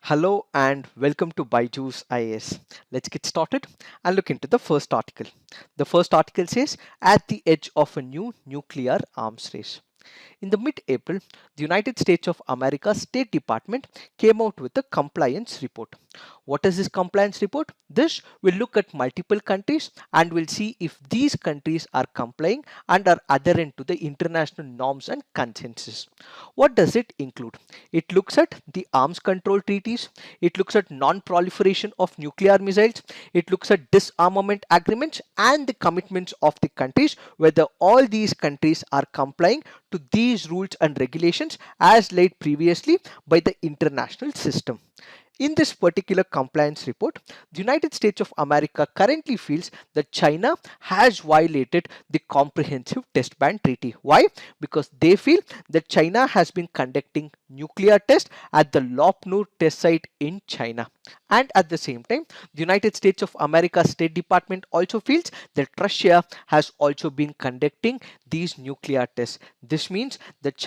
Hello and welcome to BYJU'S IAS. Let's get started and look into the first article. The first article says, at the edge of a new nuclear arms race. In the mid-April, the United States of America State Department came out with a compliance report. What is this compliance report? This will look at multiple countries and will see if these countries are complying and are adherent to the international norms and consensus. What does it include? It looks at the arms control treaties, it looks at non-proliferation of nuclear missiles, it looks at disarmament agreements and the commitments of the countries, whether all these countries are complying to these rules and regulations as laid previously by the international system. In this particular compliance report, the United States of America currently feels that China has violated the Comprehensive Test Ban Treaty. Why? Because they feel that China has been conducting nuclear tests at the Lopnur test site in China. And at the same time, the United States of America State Department also feels that Russia has also been conducting these nuclear tests. This means that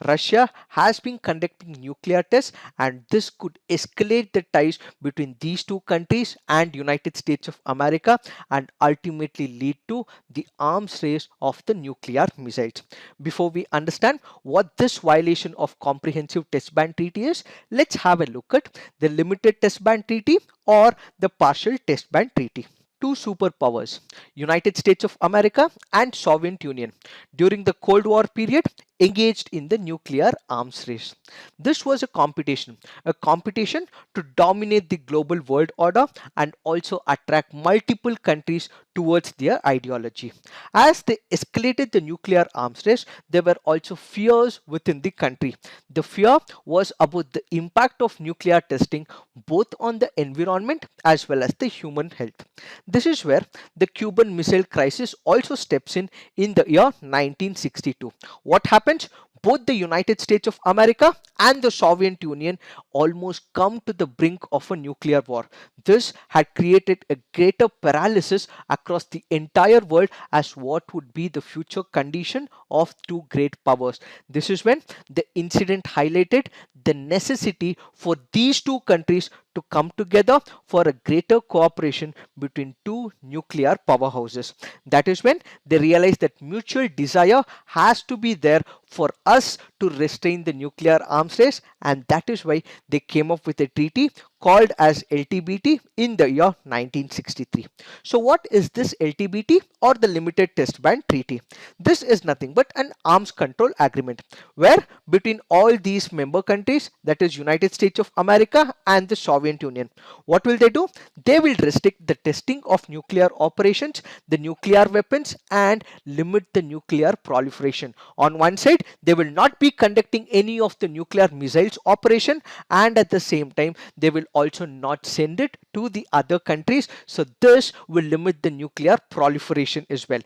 Russia has been conducting nuclear tests, and this could escalate the ties between these two countries and United States of America and ultimately lead to the arms race of the nuclear missiles. Before we understand what this violation of Comprehensive Test Ban Treaty is, let's have a look at the Limited Test Ban Treaty or the Partial Test Ban Treaty. Two superpowers, United States of America and Soviet Union, during the Cold War period engaged in the nuclear arms race. This was a competition to dominate the global world order and also attract multiple countries towards their ideology. As they escalated the nuclear arms race, there were also fears within the country. The fear was about the impact of nuclear testing both on the environment as well as the human health. This is where the Cuban Missile Crisis also steps in the year 1962. What happens? Both the United States of America and the Soviet Union almost come to the brink of a nuclear war. This had created a greater paralysis across the entire world as what would be the future condition of two great powers. This is when the incident highlighted the necessity for these two countries to come together for a greater cooperation between two nuclear powerhouses. That is when they realized that mutual desire has to be there for us to restrain the nuclear arms race, and that is why they came up with a treaty called as LTBT in the year 1963. So what is this LTBT or the Limited Test Ban Treaty? This is nothing but an arms control agreement where between all these member countries, that is United States of America and the Soviet Union, what will they do? They will restrict the testing of nuclear operations, the nuclear weapons, and limit the nuclear proliferation. On one side, they will not be conducting any of the nuclear missiles operation, and at the same time they will also not send it to the other countries. So this will limit the nuclear proliferation as well.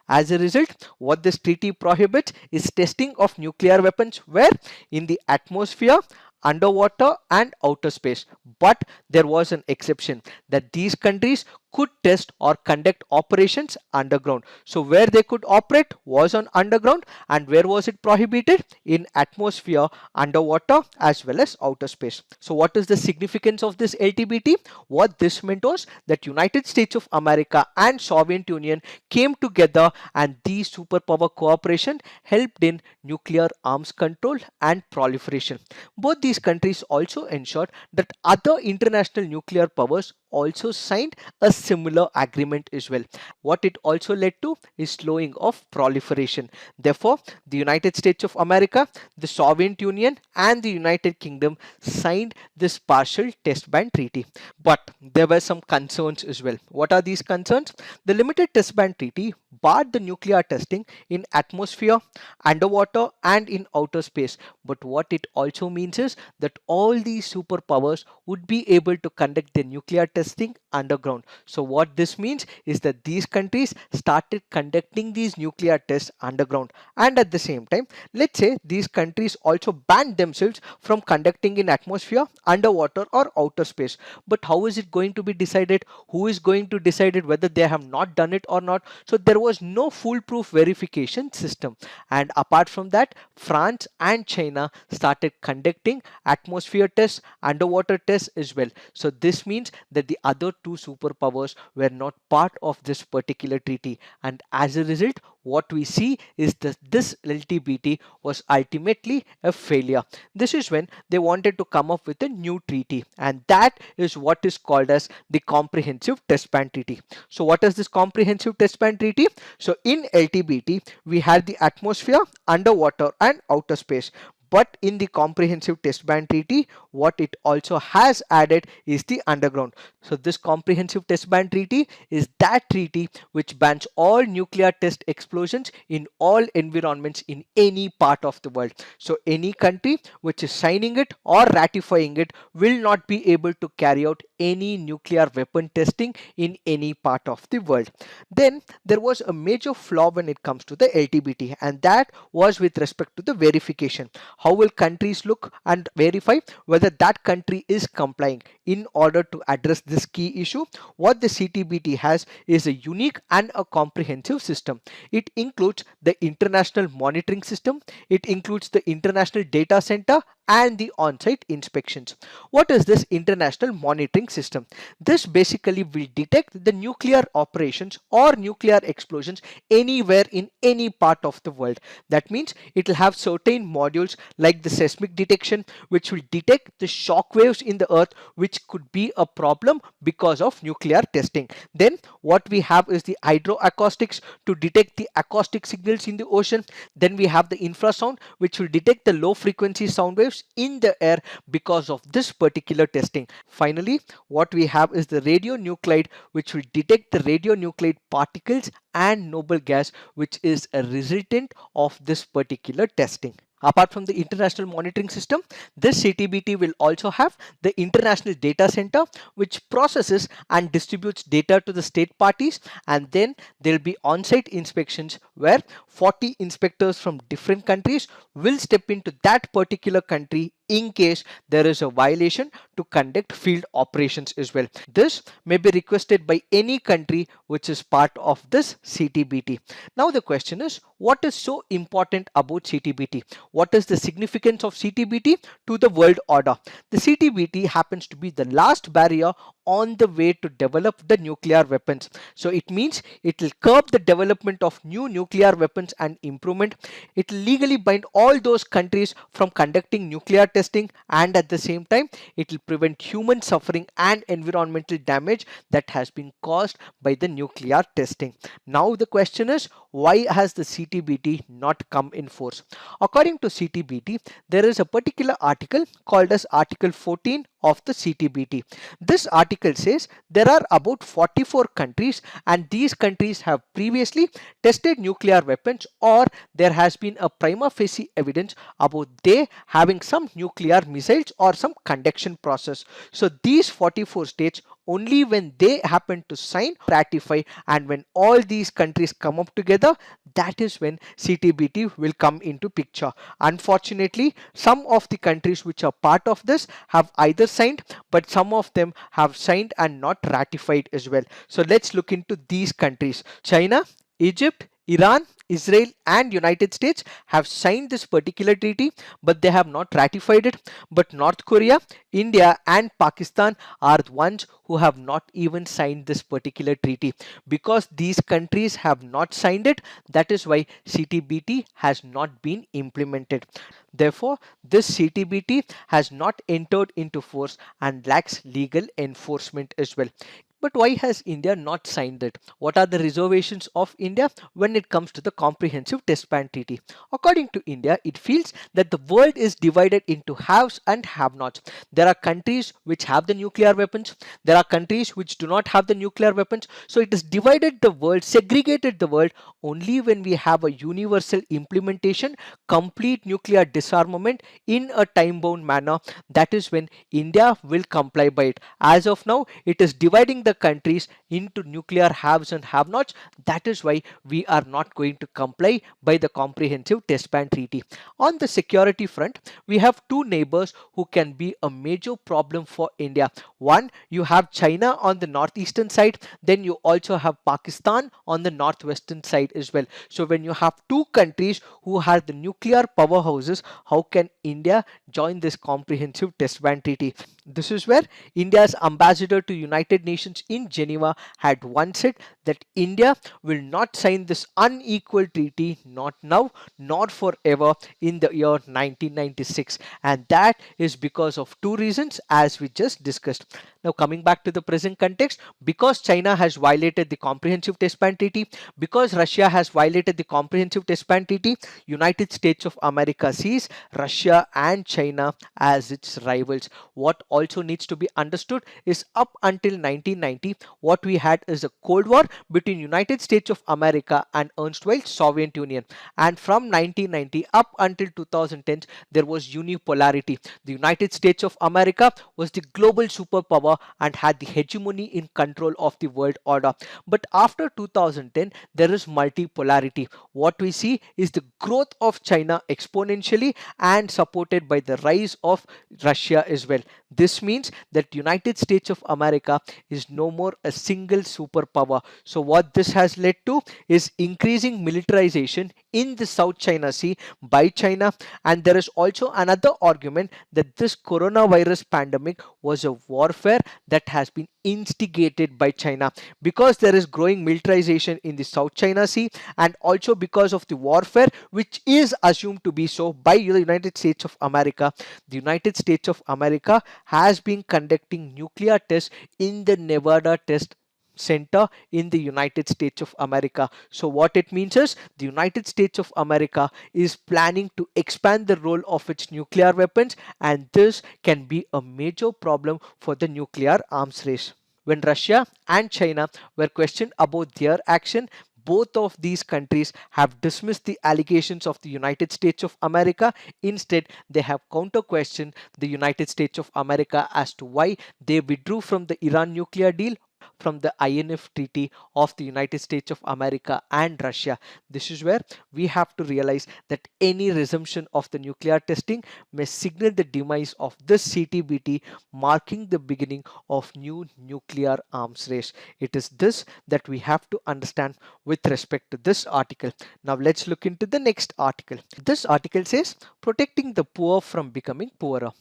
As a result, what this treaty prohibits is testing of nuclear weapons where in the atmosphere, underwater and outer space. But there was an exception that these countries could test or conduct operations underground. So where they could operate was on underground, and where was it prohibited? In atmosphere, underwater as well as outer space. So what is the significance of this LTBT? What this meant was that United States of America and Soviet Union came together, and these superpower cooperation helped in nuclear arms control and proliferation. Both these countries also ensured that other international nuclear powers also signed a similar agreement as well. What it also led to is slowing of proliferation. Therefore, the United States of America, the Soviet Union and the United Kingdom signed this partial test ban treaty. But there were some concerns as well. What are these concerns? The Limited Test Ban Treaty barred the nuclear testing in atmosphere, underwater and in outer space. But what it also means is that all these superpowers would be able to conduct their nuclear testing underground. So what this means is that these countries started conducting these nuclear tests underground, and at the same time, let's say these countries also banned themselves from conducting in atmosphere, underwater or outer space. But how is it going to be decided? Who is going to decide it whether they have not done it or not? So there was no foolproof verification system. And apart from that, France and China China started conducting atmosphere tests, underwater tests as well. So this means that the other two superpowers were not part of this particular treaty, and as a result, what we see is that this LTBT was ultimately a failure. This is when they wanted to come up with a new treaty, and that is what is called as the Comprehensive Test Ban Treaty. So what is this Comprehensive Test Ban Treaty? So in LTBT, we had the atmosphere, underwater and outer space. But in the Comprehensive Test Ban Treaty, what it also has added is the underground. So this Comprehensive Test Ban Treaty is that treaty which bans all nuclear test explosions in all environments in any part of the world. So any country which is signing it or ratifying it will not be able to carry out any nuclear weapon testing in any part of the world. Then there was a major flaw when it comes to the LTBT, and that was with respect to the verification. How will countries look and verify whether that country is complying? In order to address this key issue, what the CTBT has is a unique and a comprehensive system. It includes the international monitoring system, it includes the international data center and the on-site inspections. What is this international monitoring system? This basically will detect the nuclear operations or nuclear explosions anywhere in any part of the world. That means it will have certain modules like the seismic detection, which will detect the shock waves in the earth, which could be a problem because of nuclear testing. Then what we have is the hydroacoustics to detect the acoustic signals in the ocean. Then we have the infrasound, which will detect the low frequency sound waves in the air because of this particular testing. Finally, what we have is the radionuclide, which will detect the radionuclide particles and noble gas, which is a resultant of this particular testing. Apart from the international monitoring system, this CTBT will also have the international data center, which processes and distributes data to the state parties, and then there will be on-site inspections where 40 inspectors from different countries will step into that particular country in case there is a violation to conduct field operations as well. This may be requested by any country which is part of this CTBT. Now the question is, what is so important about CTBT? What is the significance of CTBT to the world order? The CTBT happens to be the last barrier on the way to develop the nuclear weapons. So it means it will curb the development of new nuclear weapons and improvement. It will legally bind all those countries from conducting nuclear testing, and at the same time it will prevent human suffering and environmental damage that has been caused by the nuclear testing. Now the question is, why has the CTBT not come in force? According to CTBT, there is a particular article called as Article 14 of the CTBT. This article says there are about 44 countries, and these countries have previously tested nuclear weapons, or there has been a prima facie evidence about they having some nuclear missiles or some conduction process. So these 44 states, only when they happen to sign, ratify, and when all these countries come up together, that is when CTBT will come into picture. Unfortunately, some of the countries which are part of this have either signed, but some of them have signed and not ratified as well. So let's look into these countries. China, Egypt, Iran, Israel and United States have signed this particular treaty, but they have not ratified it. But North Korea, India and Pakistan are the ones who have not even signed this particular treaty. Because these countries have not signed it, that is why CTBT has not been implemented. Therefore, this CTBT has not entered into force and lacks legal enforcement as well. But why has India not signed it? What are the reservations of India when it comes to the Comprehensive Test Ban Treaty? According to India, it feels that the world is divided into haves and have-nots. There are countries which have the nuclear weapons. There are countries which do not have the nuclear weapons. So it has divided the world, segregated the world. Only when we have a universal implementation, complete nuclear disarmament in a time-bound manner, that is when India will comply by it. As of now, it is dividing the countries into nuclear haves and have-nots. That is why we are not going to comply by the Comprehensive Test Ban Treaty. On the security front, we have two neighbors who can be a major problem for India. One, you have China on the northeastern side, then you also have Pakistan on the northwestern side as well. So when you have two countries who have the nuclear powerhouses, how can India joined this comprehensive test ban treaty. This is where India's ambassador to United Nations in Geneva had once said that India will not sign this unequal treaty, not now nor forever, in the year 1996, and that is because of two reasons as we just discussed. Now coming back to the present context, because China has violated the comprehensive test ban treaty, because Russia has violated the comprehensive test ban treaty, United States of America sees Russia and China as its rivals. What also needs to be understood is up until 1990, what we had is a Cold War between United States of America and erstwhile Soviet Union. And from 1990 up until 2010, there was unipolarity. The United States of America was the global superpower and had the hegemony in control of the world order. But after 2010, there is multipolarity. What we see is the growth of China exponentially and supported by the rise of Russia as well. This means that United States of America is no more a single superpower. So what this has led to is increasing militarization in the South China Sea by China. And there is also another argument that this coronavirus pandemic was a warfare that has been instigated by China, because there is growing militarization in the South China Sea, and also because of the warfare which is assumed to be so by the United States of America. The United States of America has been conducting nuclear tests in the Nevada test center in the United States of America. So what it means is the United States of America is planning to expand the role of its nuclear weapons, and this can be a major problem for the nuclear arms race. When Russia and China were questioned about their action, both of these countries have dismissed the allegations of the United States of America. Instead, they have counter questioned the United States of America as to why they withdrew from the Iran nuclear deal, from the INF treaty of the United States of America and Russia. This is where we have to realize that any resumption of the nuclear testing may signal the demise of this CTBT, marking the beginning of new nuclear arms race. It is this that we have to understand with respect to this article. Now let's look into the next article. This article says protecting the poor from becoming poorer.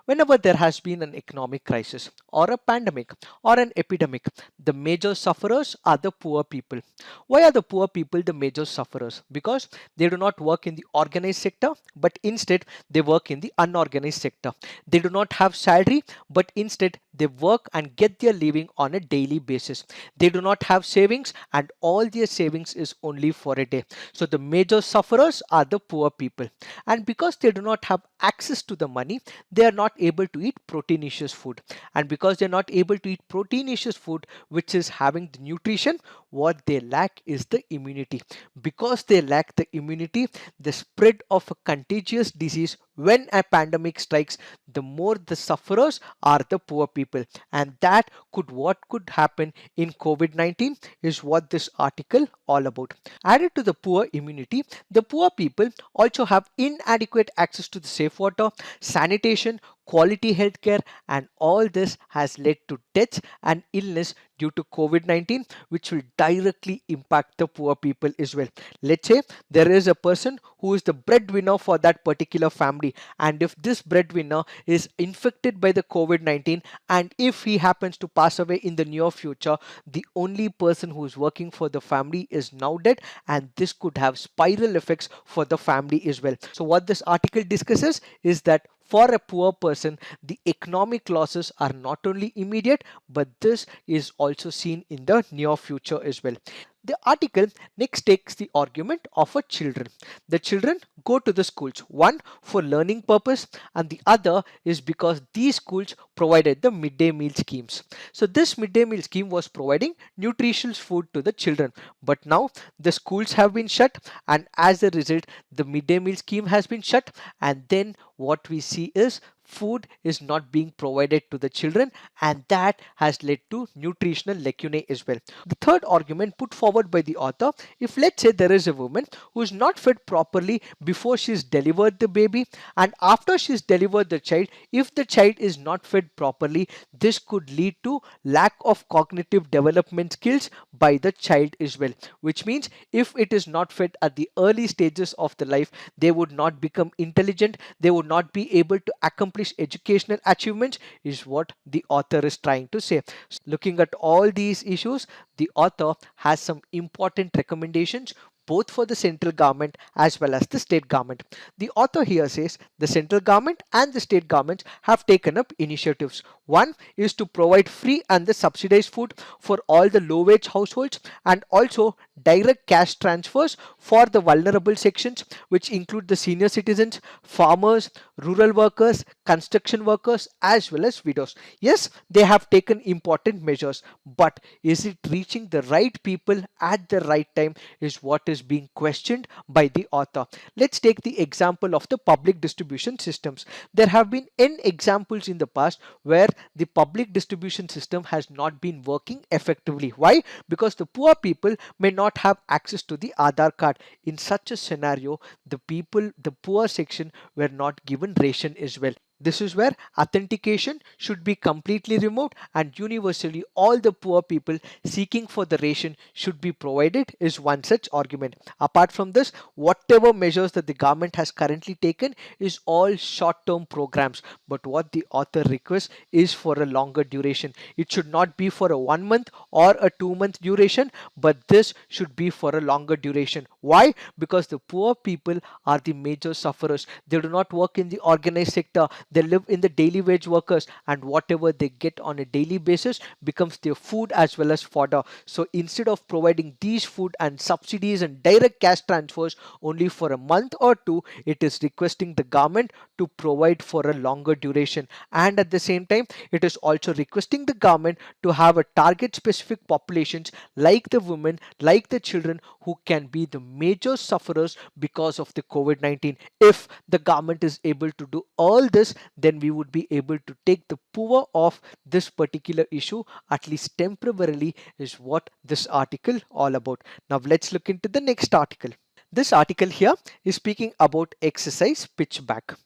Whenever there has been an economic crisis or a pandemic or an epidemic, the major sufferers are the poor people. Why are the poor people the major sufferers? Because they do not work in the organized sector, but instead they work in the unorganized sector. They do not have salary, but instead they work and get their living on a daily basis. They do not have savings, and all their savings is only for a day. So the major sufferers are the poor people. And because they do not have access to the money, they are not able to eat proteinaceous food. And because they're not able to eat proteinaceous food, which is having the nutrition, what they lack is the immunity. Because they lack the immunity, the spread of a contagious disease when a pandemic strikes, the more the sufferers are the poor people. And that could what could happen in COVID-19 is what this article all about. Added to the poor immunity, the poor people also have inadequate access to the safe water, sanitation, quality healthcare, and all this has led to deaths and illness due to COVID-19, which will directly impact the poor people as well. Let's say there is a person who is the breadwinner for that particular family, and if this breadwinner is infected by the COVID-19 and if he happens to pass away in the near future, the only person who is working for the family is now dead, and this could have spiral effects for the family as well. So what this article discusses is that for a poor person, the economic losses are not only immediate, but this is also seen in the near future as well. The article next takes the argument of a children. The children go to the schools, one for learning purpose and the other is because these schools provided the midday meal schemes. So this midday meal scheme was providing nutritious food to the children, but now the schools have been shut, and as a result the midday meal scheme has been shut, and then what we see is food is not being provided to the children, and that has led to nutritional lacunae as well. The third argument put forward by the author: if let's say there is a woman who is not fed properly before she's delivered the baby, and after she's delivered the child, if the child is not fed properly, this could lead to lack of cognitive development skills by the child as well, which means if it is not fed at the early stages of the life, they would not become intelligent, they would not be able to accomplish educational achievements, is what the author is trying to say. Looking at all these issues, the author has some important recommendations both for the central government as well as the state government. The author here says the central government and the state governments have taken up initiatives. One is to provide free and the subsidized food for all the low wage households, and also direct cash transfers for the vulnerable sections, which include the senior citizens, farmers, rural workers, construction workers, as well as widows. Yes, they have taken important measures, but is it reaching the right people at the right time is what is being questioned by the author. Let's take the example of the public distribution systems. There have been n examples in the past where the public distribution system has not been working effectively. Why? Because the poor people may not have access to the Aadhaar card. In such a scenario, the poor section were not given ration as well. This is where authentication should be completely removed, and universally all the poor people seeking for the ration should be provided is one such argument. Apart from this, whatever measures that the government has currently taken is all short-term programs, but what the author requests is for a longer duration. It should not be for a 1 month or a 2 month duration, but this should be for a longer duration. Why? Because the poor people are the major sufferers. They do not work in the organized sector, they live in the daily wage workers, and whatever they get on a daily basis becomes their food as well as fodder. So instead of providing these food and subsidies and direct cash transfers only for a month or two, it is requesting the government to provide for a longer duration, and at the same time it is also requesting the government to have a target specific populations like the women, like the children, who can be the major sufferers because of the COVID-19. If the government is able to do all this, then we would be able to take the poor off this particular issue, at least temporarily, is what this article all about. Now let's look into the next article. This article here is speaking about exercise pitchback.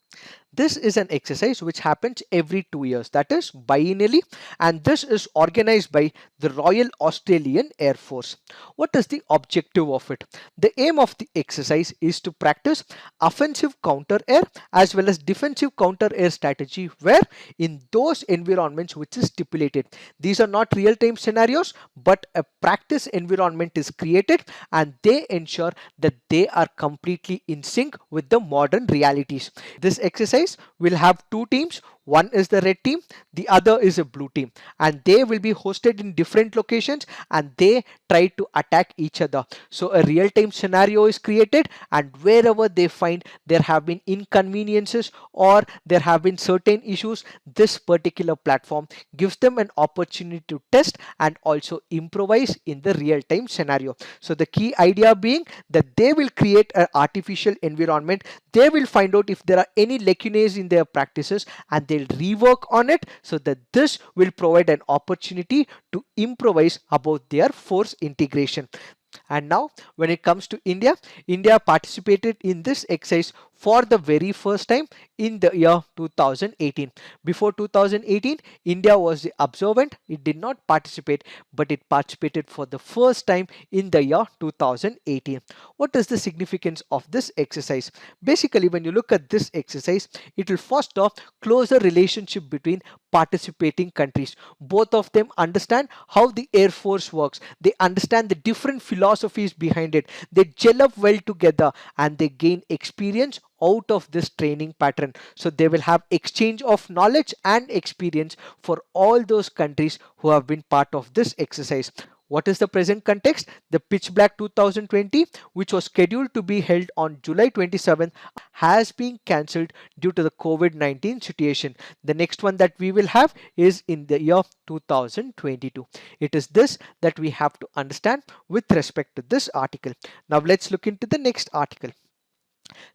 This is an exercise which happens every 2 years, that is biennially, and this is organized by the Royal Australian Air Force. What is the objective of it? The aim of the exercise is to practice offensive counter air as well as defensive counter air strategy where in those environments which is stipulated. These are not real-time scenarios, but a practice environment is created, and they ensure that they are completely in sync with the modern realities. This exercise will have two teams. One is the red team, the other is a blue team, and they will be hosted in different locations and they try to attack each other. So a real-time scenario is created, and wherever they find there have been inconveniences or there have been certain issues, this particular platform gives them an opportunity to test and also improvise in the real-time scenario. So the key idea being that they will create an artificial environment, they will find out if there are any lacunae in their practices, and they'll rework on it so that this will provide an opportunity to improvise about their force integration. And now when it comes to India, India participated in this exercise for the very first time in the year 2018. Before 2018, India was the observant. It did not participate, but it participated for the first time in the year 2018. What is the significance of this exercise? Basically, when you look at this exercise, it will foster closer relationship between participating countries. Both of them understand how the Air Force works. They understand the different philosophies behind it. They gel up well together and they gain experience out of this training pattern. So they will have exchange of knowledge and experience for all those countries who have been part of this exercise. What is the present context? The Pitch Black 2020, which was scheduled to be held on July 27th, has been cancelled due to the COVID-19 situation. The next one that we will have is in the year 2022. It is this that we have to understand with respect to this article. Now let's look into the next article.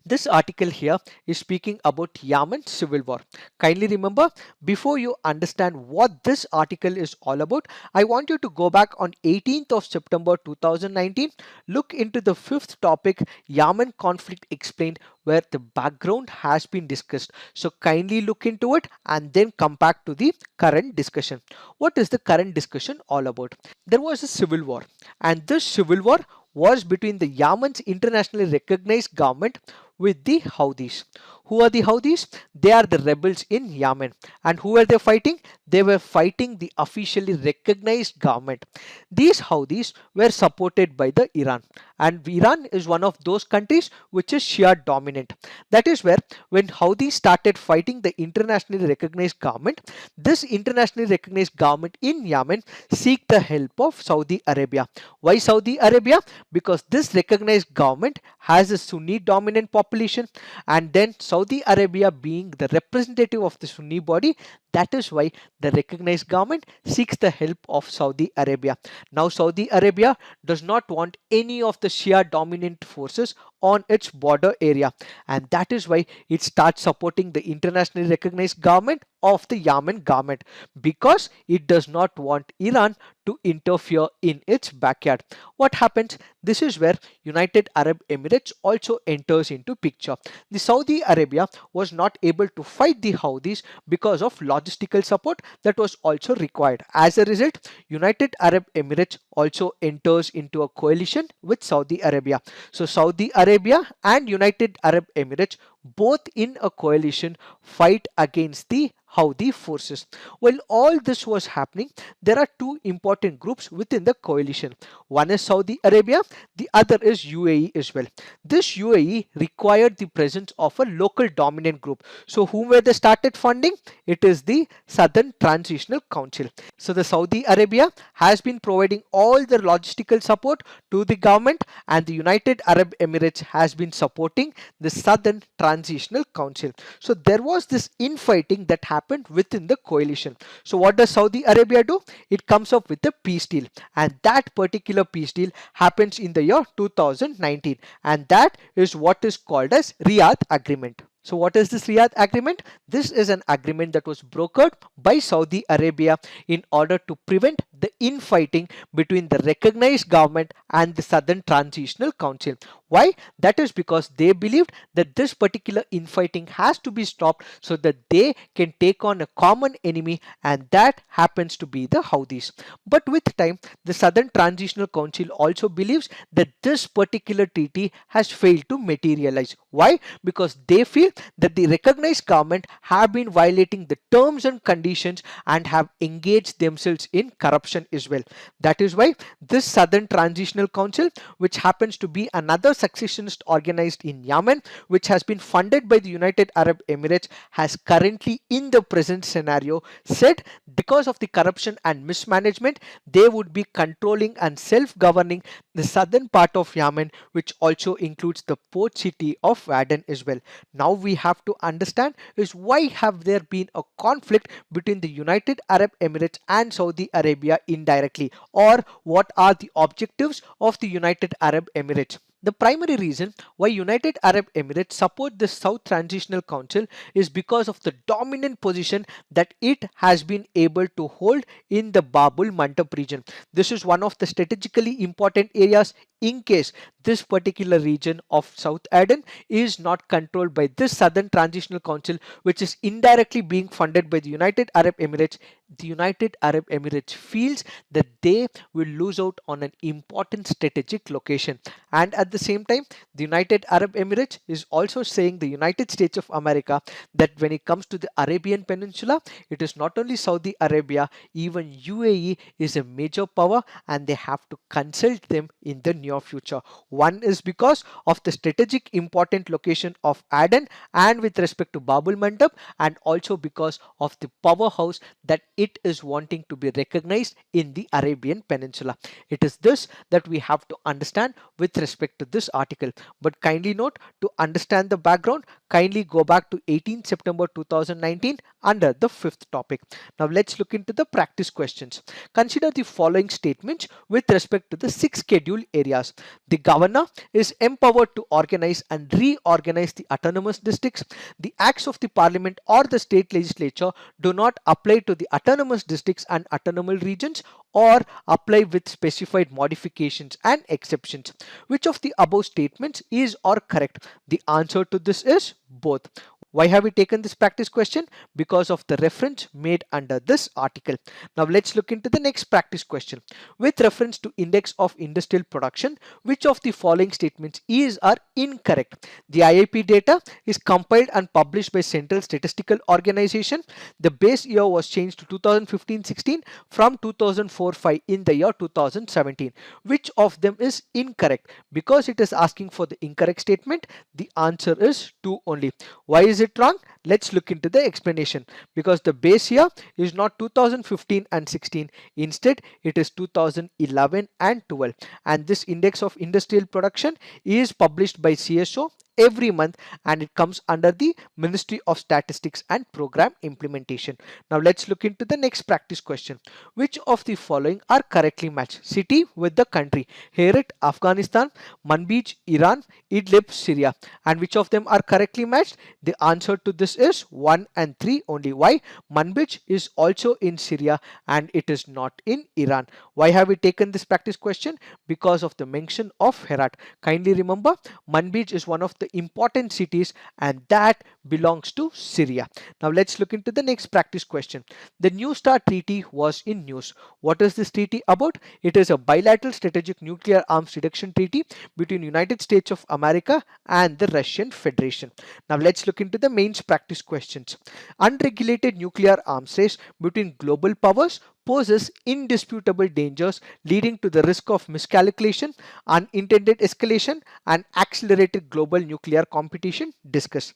This article here is speaking about Yemen civil war. Kindly remember, before you understand what this article is all about, I want you to go back on 18th of September 2019, look into the fifth topic, Yemen conflict explained, where the background has been discussed. So kindly look into it and then come back to the current discussion. What is the current discussion all about? There was a civil war, and this civil war was between the Yemen's internationally recognized government with the Houthis. Who are the Houthis? They are the rebels in Yemen. And who were they fighting? They were fighting the officially recognized government. These Houthis were supported by the Iran. And Iran is one of those countries which is Shia dominant. That is where when Houthis started fighting the internationally recognized government, this internationally recognized government in Yemen seek the help of Saudi Arabia. Why Saudi Arabia? Because this recognized government has a Sunni dominant population, and then Saudi Arabia being the representative of the Sunni body, that is why the recognized government seeks the help of Saudi Arabia. Now Saudi Arabia does not want any of the Shia dominant forces on its border area, and that is why it starts supporting the internationally recognized government of the Yemen government, because it does not want Iran to interfere in its backyard. What happens? This is where United Arab Emirates also enters into picture. The Saudi Arabia was not able to fight the Houthis because of logistical support that was also required. As a result, United Arab Emirates also enters into a coalition with Saudi Arabia. So Saudi Arabia and United Arab Emirates, both in a coalition, fight against the Houthi forces. While all this was happening, there are two important groups within the coalition. One is Saudi Arabia, the other is UAE as well. This UAE required the presence of a local dominant group. So whom were they started funding? It is the Southern Transitional Council. So the Saudi Arabia has been providing all the logistical support to the government, and the United Arab Emirates has been supporting the Southern Transitional Council. So there was this infighting that happened within the coalition. So what does Saudi Arabia do? It comes up with a peace deal, and that particular peace deal happens in the year 2019, and that is what is called as Riyadh Agreement. So what is this Riyadh Agreement? This is an agreement that was brokered by Saudi Arabia in order to prevent the infighting between the recognized government and the Southern Transitional Council. Why? That is because they believed that this particular infighting has to be stopped so that they can take on a common enemy, and that happens to be the Houthis. But with time, the Southern Transitional Council also believes that this particular treaty has failed to materialize. Why? Because they feel that the recognized government have been violating the terms and conditions and have engaged themselves in corruption as well. That is why this Southern Transitional Council, which happens to be another successionist organized in Yemen, which has been funded by the United Arab Emirates, has currently in the present scenario said because of the corruption and mismanagement, they would be controlling and self-governing the southern part of Yemen, which also includes the port city of Aden as well. Now we have to understand is why have there been a conflict between the United Arab Emirates and Saudi Arabia indirectly, or what are the objectives of the United Arab Emirates? The primary reason why United Arab Emirates support the South Transitional Council is because of the dominant position that it has been able to hold in the Babul Mandab region. This is one of the strategically important areas in case this particular region of South Aden is not controlled by this Southern Transitional Council, which is indirectly being funded by the United Arab Emirates. The United Arab Emirates feels that they will lose out on an important strategic location, and at the same time the United Arab Emirates is also saying the United States of America that when it comes to the Arabian Peninsula, it is not only Saudi Arabia, even UAE is a major power and they have to consult them in the near future. One is because of the strategic important location of Aden and with respect to Babul Mandab, and also because of the powerhouse that it is wanting to be recognized in the Arabian Peninsula. It is this that we have to understand with respect to this article. But kindly note, to understand the background, kindly go back to 18 September 2019 under the fifth topic. Now let's look into the practice questions. Consider the following statements with respect to the six schedule areas. The governor is empowered to organize and reorganize the autonomous districts. The acts of the parliament or the state legislature do not apply to the autonomous districts and autonomous regions or apply with specified modifications and exceptions. Which of the above statements is or correct? The answer to this is both. Why have we taken this practice question? Because of the reference made under this article. Now let's look into the next practice question. With reference to index of industrial production, which of the following statements is or incorrect? The IAP data is compiled and published by Central Statistical Organization. The base year was changed to 2015-16 from 2004-5 in the year 2017. Which of them is incorrect? Because it is asking for the incorrect statement, the answer is 2 only. Why is it wrong? Let's look into the explanation. Because the base year is not 2015 and 16. Instead, it is 2011 and 12. And this index of industrial production is published by CSO every month, and it comes under the Ministry of Statistics and Program Implementation. Now let's look into the next practice question. Which of the following are correctly matched? City with the country. Herat, Afghanistan; Manbij, Iran; Idlib, Syria. And which of them are correctly matched? The answer to this is 1 and 3 only. Why? Manbij is also in Syria and it is not in Iran. Why have we taken this practice question? Because of the mention of Herat. Kindly remember, Manbij is one of the important cities and that belongs to Syria. Now let's look into the next practice question. The New START treaty was in news. What is this treaty about? It is a bilateral strategic nuclear arms reduction treaty between United States of America and the Russian Federation. Now let's look into the mains practice questions. Unregulated nuclear arms race between global powers poses indisputable dangers leading to the risk of miscalculation, unintended escalation, and accelerated global nuclear competition. Discuss.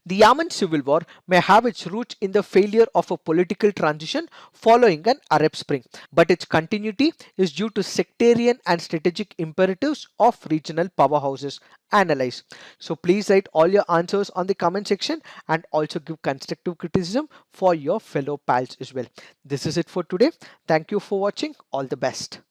The Yemen civil war may have its roots in the failure of a political transition following an Arab Spring, but its continuity is due to sectarian and strategic imperatives of regional powerhouses. Analyze. So please write all your answers on the comment section and also give constructive criticism for your fellow pals as well. This is it for today. Thank you for watching. All the best.